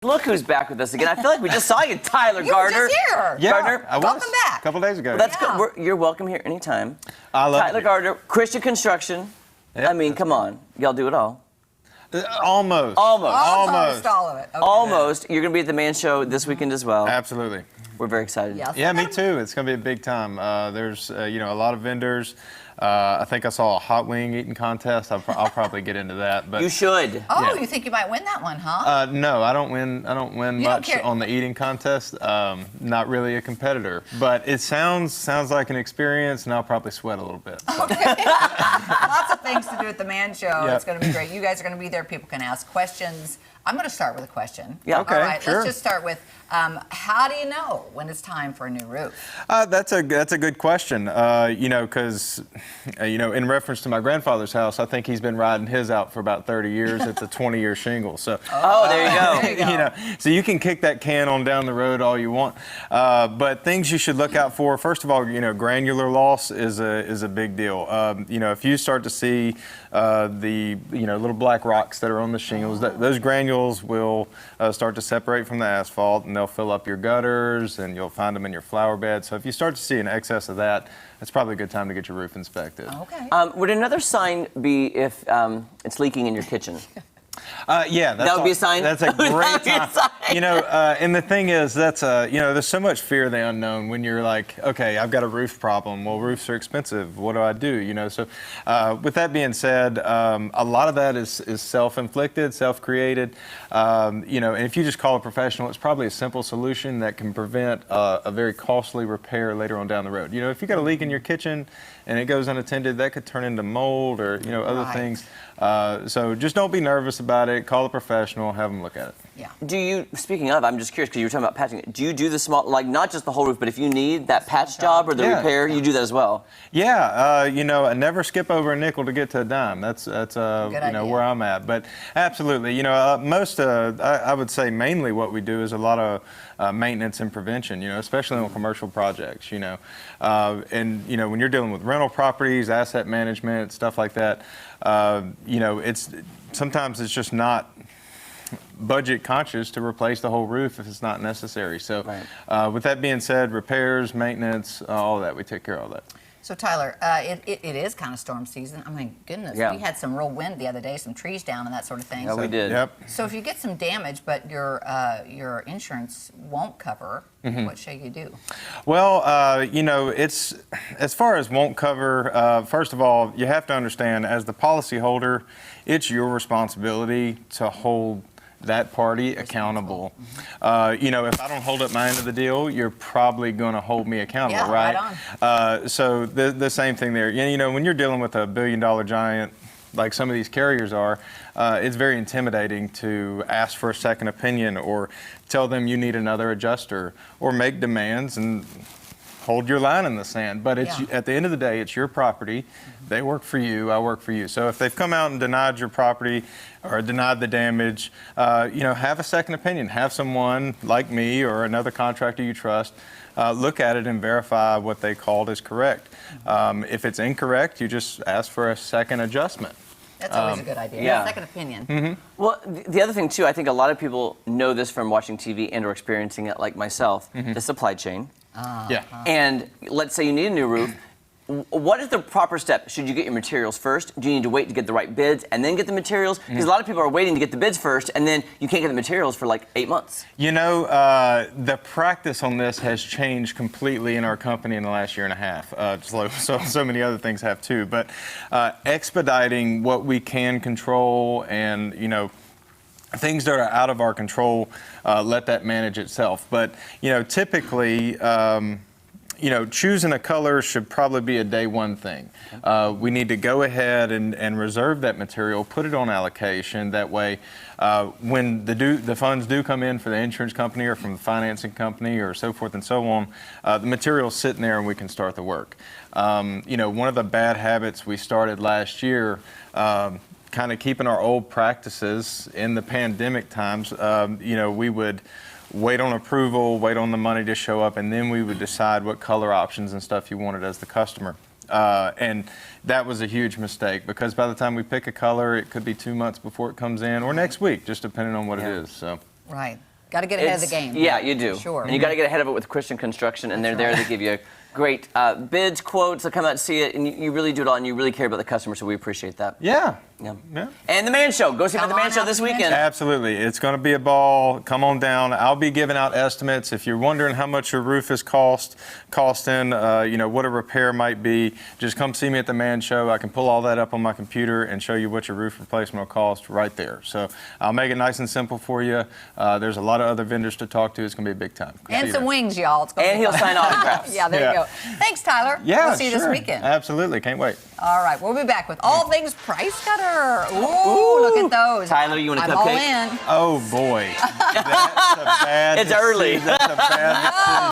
Look who's back with us again. I feel like we just saw you, Tyler Gardner. You were just here. Yeah, Gardner, I was. Welcome back. A couple days ago. Well, that's good. You're welcome here anytime. I love Tyler Gardner, Christian Construction. Yep. I mean, come on. Y'all do it all. Almost. Almost all of it. Okay. Almost. You're going to be at the Man Show this weekend as well. Absolutely. We're very excited. Yes. Yeah, me too. It's going to be a big time. There's, a lot of vendors. I think I saw a hot wing eating contest. I'll probably get into that. But You should. Oh, Yeah. you think you might win that one, huh? no, I don't win. I don't win You don't much care. on the eating contest. Not really a competitor, but it sounds like an experience, and I'll probably sweat a little bit. So. Lots of things to do at the Man Show. Yep. It's going to be great. You guys are going to be there. People can ask questions. I'm going to start with a question. Yeah. Okay, All right. sure. Let's just start with how do you know when it's time for a new roof? That's a good question. Because in reference to my grandfather's house, I think he's been riding his out for about 30 years. It's a 20-year shingle. So. Oh, there you go. There you go. So you can kick that can on down the road all you want. But things you should look out for. First of all, granular loss is a big deal. If you start to see the little black rocks that are on the shingles, those granules will start to separate from the asphalt, and they'll fill up your gutters, and you'll find them in your flower bed. So if you start to see an excess of that, it's probably a good time to get your roof inspected. Okay. Would another sign be if it's leaking in your kitchen? Yeah, That would be a sign? That's a great That would be a time. sign. And the thing is, that's there's so much fear of the unknown when you're like, okay, I've got a roof problem. Well, roofs are expensive. What do I do? So with that being said, a lot of that is self-inflicted, self-created. And if you just call a professional, it's probably a simple solution that can prevent a very costly repair later on down the road. If you got a leak in your kitchen and it goes unattended, that could turn into mold or other Right. things. So just don't be nervous about it. Call a professional, have them look at it. Yeah. Speaking of, I'm just curious because you were talking about patching it. Do you do the small, like not just the whole roof, but if you need that patch job or the Yeah. repair, you do that as well? Yeah, never skip over a nickel to get to a dime. That's idea. where I'm at. But absolutely, I would say mainly what we do is a lot of maintenance and prevention. Especially on commercial projects. And when you're dealing with rental properties, asset management, stuff like that, sometimes it's just not budget conscious to replace the whole roof if it's not necessary. So with that being said, repairs, maintenance, all of that, we take care of all that. So Tyler, it is kind of storm season. I mean, goodness, Yeah. we had some real wind the other day, some trees down and that sort of thing. Yeah, we did. Yep. So if you get some damage, but your insurance won't cover, what shall you do? Well, it's as far as won't cover. First of all, you have to understand, as the policyholder, it's your responsibility to hold that party accountable. If I don't hold up my end of the deal, you're probably going to hold me accountable, Yeah, right? right on. So the same thing there. When you're dealing with a billion-dollar giant like some of these carriers are, it's very intimidating to ask for a second opinion or tell them you need another adjuster or make demands and hold your line in the sand. But at the end of the day, it's your property. They work for you. I work for you. So if they've come out and denied your property or denied the damage, have a second opinion. Have someone like me or another contractor you trust look at it and verify what they called is correct. If it's incorrect, you just ask for a second adjustment. That's always a good idea. Yeah. Second opinion. Mm-hmm. Well, the other thing too, I think a lot of people know this from watching TV and or experiencing it, like myself, the supply chain. Yeah. And let's say you need a new roof. What is the proper step? Should you get your materials first? Do you need to wait to get the right bids and then get the materials? Because a lot of people are waiting to get the bids first, and then you can't get the materials for like 8 months. The practice on this has changed completely in our company in the last year and a half. So many other things have too. But expediting what we can control and, things that are out of our control, let that manage itself. But, typically, choosing a color should probably be a day one thing. We need to go ahead and reserve that material, put it on allocation. That way, when the funds do come in for the insurance company or from the financing company or so forth and so on, the material's sitting there and we can start the work. One of the bad habits we started last year, kind of keeping our old practices in the pandemic times, we would wait on approval, wait on the money to show up, and then we would decide what color options and stuff you wanted as the customer. And that was a huge mistake because by the time we pick a color, it could be 2 months before it comes in or next week, just depending on what it is. So. Right. Got to get ahead of the game. Yeah, you do. Sure. And you got to get ahead of it with Christian Construction, and they're there to give you great bids, quotes. They'll come out and see it, and you really do it all, and you really care about the customer, so we appreciate that. Yeah. Yeah. Yeah. And the Man Show. Go see me at the Come Man on Show out this to the Man weekend. Absolutely. It's going to be a ball. Come on down. I'll be giving out estimates. If you're wondering how much your roof is costing, what a repair might be, just come see me at the Man Show. I can pull all that up on my computer and show you what your roof replacement will cost right there. So I'll make it nice and simple for you. There's a lot of other vendors to talk to. It's going to be a big time. Come And see some you. wings, y'all. It's gonna And be he'll fun. sign autographs. Yeah, there Yeah. you go. Thanks, Tyler. Yeah, We'll see you this sure. weekend. Absolutely. Can't wait. All right, we'll be back with all things Price Cutter. Ooh, look at those. Tyler, you want a I'm cupcake? all in. Oh, boy. That's a bad It's early. That's a bad decision.